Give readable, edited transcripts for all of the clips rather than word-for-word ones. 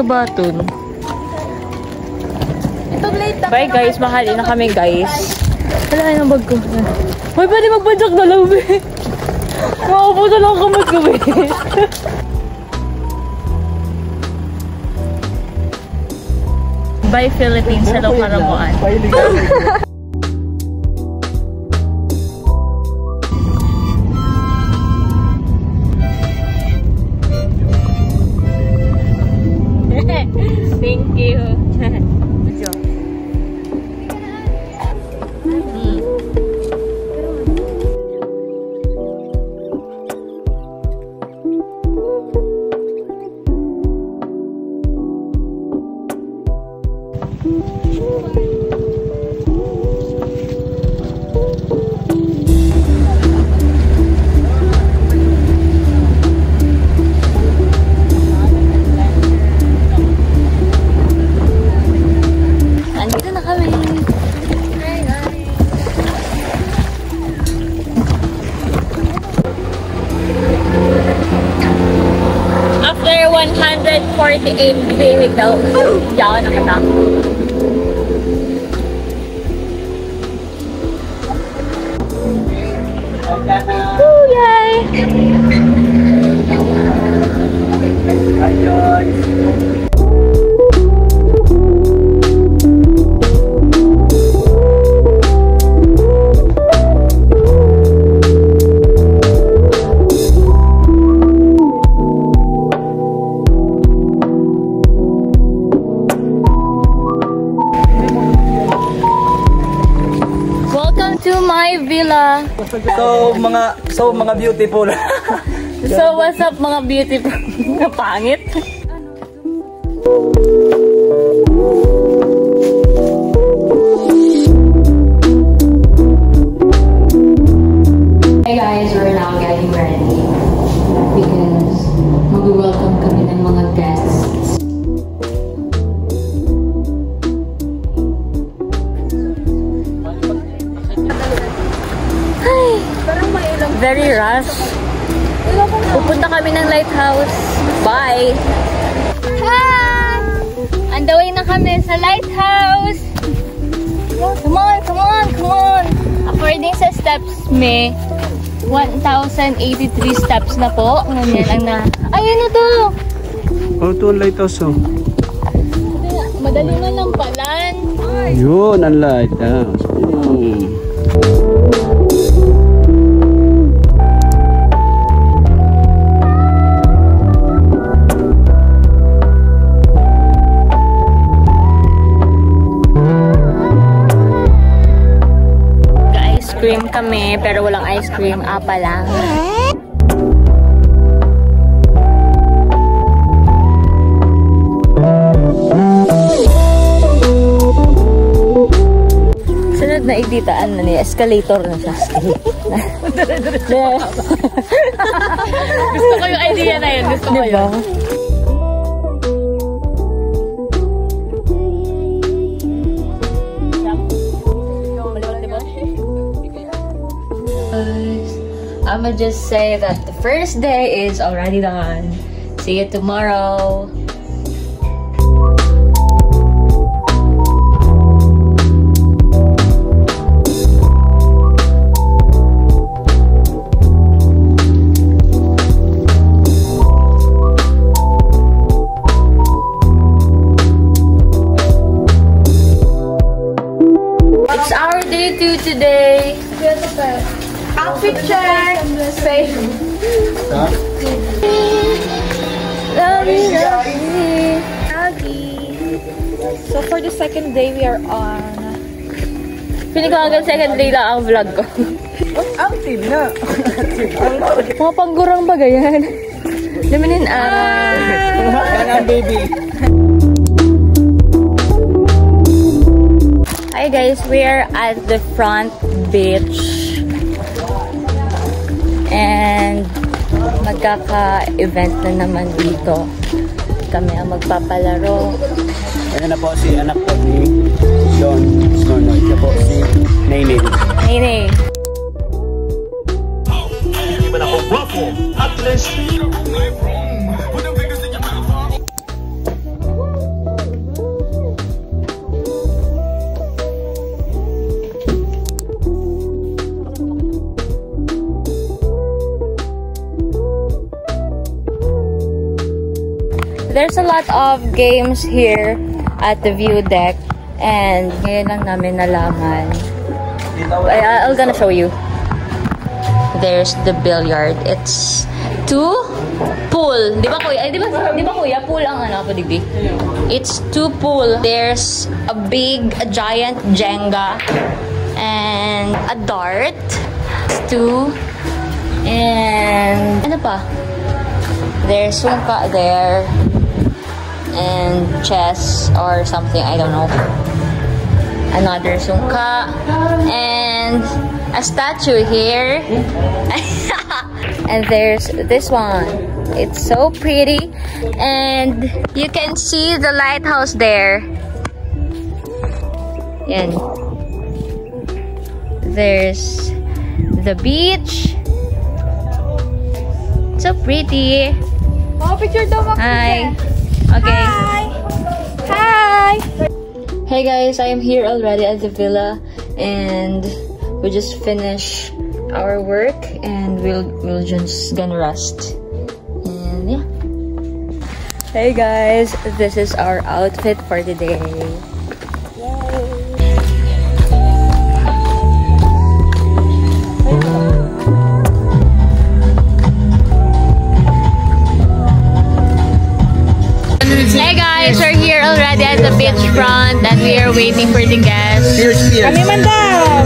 baton. Itong late na. Bye guys, mahali na kami guys. Wala yung bag ko. Hoy, pwede magbadyak na lang, be. Makapusan lang kamot ko, be. Bye Philippines, hello Karamuan. Thank you. After 148 vehicles, yaw na kita. Woo, yay! To my villa. So mga beautiful. So what's up mga beautiful? Pangit. Hey guys, we're now getting ready because mag-welcome kami ng mga guests. Very rush. Pupunta kami ng lighthouse. Bye! Hi! On the way na kami sa lighthouse! Come on, come on, come on! According sa steps, may 1,083 steps na po. Ganyan ang na... Ayun na to! Oh, ito ang lighthouse, oh. Madali na lang palan. Yun, ang lighthouse. Cream kami, pero walang ice cream. Apa lang. Sunod na iditaan na niya. Escalator na siya. Gusto ko yung idea na yun. Gusto ko yun. I'ma just say that the first day is already done. See you tomorrow. It's our day 2 today. Outfit check. Say. So for the second day we are on. Feeling ko hanggang second day lang ang vlog ko. Ang team na. Mga panggurang bagay yan. Laminin Yan baby. Hi guys, we are at the front beach. And magkaka-event na naman dito. Kami ang magpapalaro. Ayan na po si anak po ni John Snorno. Ito po si Nainay. Nainay. Hindi ba na ako guwapo? At least there's a lot of games here at the view deck. And ngayon lang namin nalaman. I'm gonna show you. There's the billiard. It's 2 pool. Di ba kuya? Di ba kuya? Pool ang ano, padigdi. It's 2 pool. There's a giant Jenga. And a dart. 2. And ano pa? There's sungka there. And chess or something, I don't know. Another sungka. And a statue here. And there's this one. It's so pretty. And you can see the lighthouse there. And there's the beach. So pretty. Oh, picture daw mo. Hi. Okay. Hi. Hi. Hey guys, I am here already at the villa, and we just finished our work, and we'll just gonna rest. And yeah. Hey guys, this is our outfit for today. Hey guys, we're here already at the beach front and we are waiting for the guests. Pierce. Kami man daw.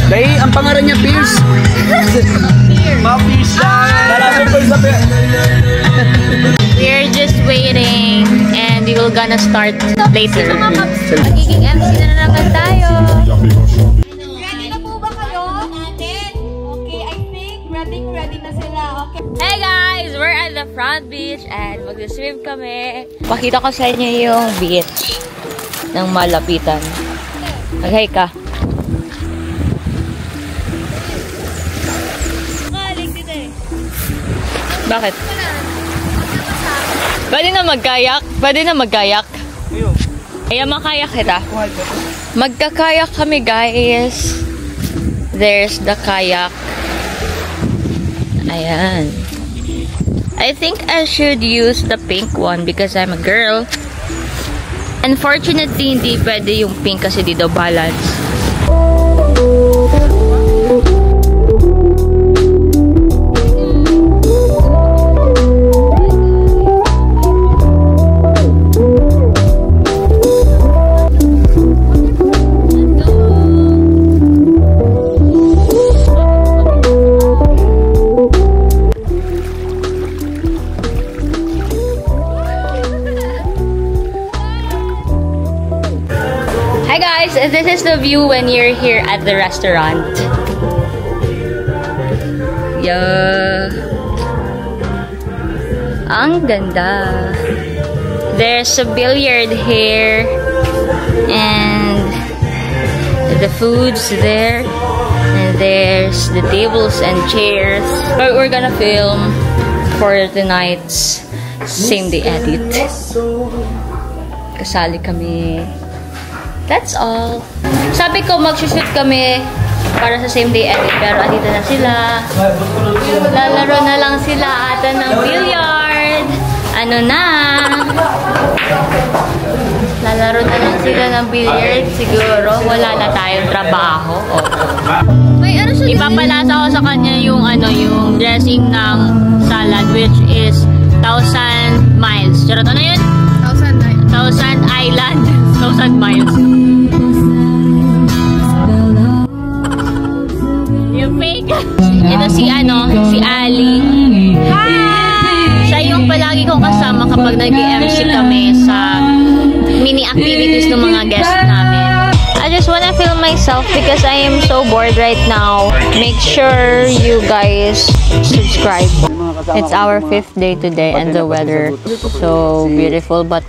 Dahil ang pangalan niya Pierce. Ma-Pierce We're just waiting and we will gonna start later. Magiging MC na naman tayo. Ready na po ba kayo? Natin. Okay, I think ready na sila. Okay. Hey guys, we're at the front beach and mag-swim kami. Pakita ko sa inyo yung beach ng malapitan. Mag-hi ka. Bakit? Pwede na magkayak? Pwede na magkayak? Ayan, makayak kita. Magkakayak kami, guys. There's the kayak. Ayan. I think I should use the pink one because I'm a girl. Unfortunately, hindi pwede yung pink kasi di daw balance. This is the view when you're here at the restaurant. Yeah. Ang ganda. There's a billiard here. And the food's there. And there's the tables and chairs. But we're gonna film for tonight's same day edit. Kasali kami. That's all. Sabi ko mag-shoot kami para sa same day edit, pero andito na sila. Lalaro na lang sila ata ng billiard. Ano na? Lalaro na lang sila ng billiard. Siguro wala na tayong trabaho. May ano siya? Ipapalasa ko sa kanya yung yung dressing ng salad, which is 1,000 miles. Charot, ano yun? 1,000 island. 1,000 miles. Yung fake. Ito si Ali. Hi! Siya yung palagi kong kasama kapag nag-MC kami sa mini activities ng mga guests namin. I just wanna film myself because I am so bored right now. Make sure you guys subscribe. It's our 5th day today and the weather so beautiful, but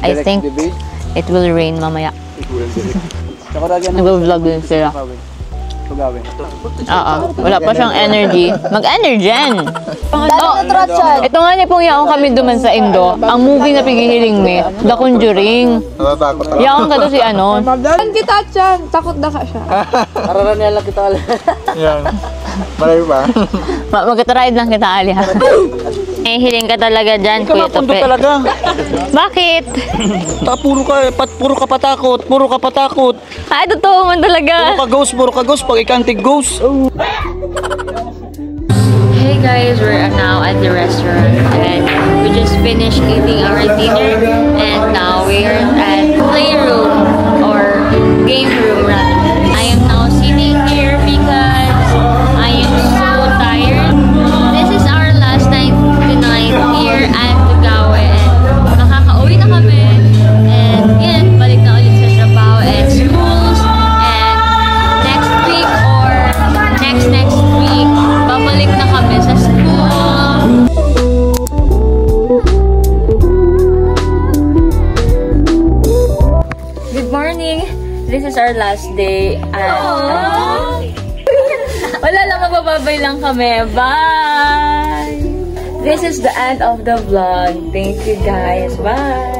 I think it will rain mamaya. Nag-vlog din sila. Wala pa siyang energy. Mag-energen! Ito nga niya pong yaong kami duman sa Indo. Ang movie na pigihiling me, The Conjuring. Yaong ka to si Kita Chan, takot na ka siya. Araran niya lang kita ulit. Yan. Malayo ba? Mag-try lang kita ali ha. May hiling ka talaga dyan, Ikaw Kuya napundo Tope. talaga. Bakit? Puro ka patakot. Puro ka patakot. Ay, totoo man talaga. Puro ka ghost. Pag ikantig ghost. Hey guys, we're now at the restaurant and we just finished eating our dinner and now we are at playroom or game room rather. I am now sitting here because I am so tired. This is our last night tonight here at Tugawe and makakauwi na kami and yan, balik na ulit sa trabaho and schools and next week or next week babalik na kami sa school. Good morning! This is our last day and wala lang, mabababay lang kami. Bye! This is the end of the vlog. Thank you guys. Bye!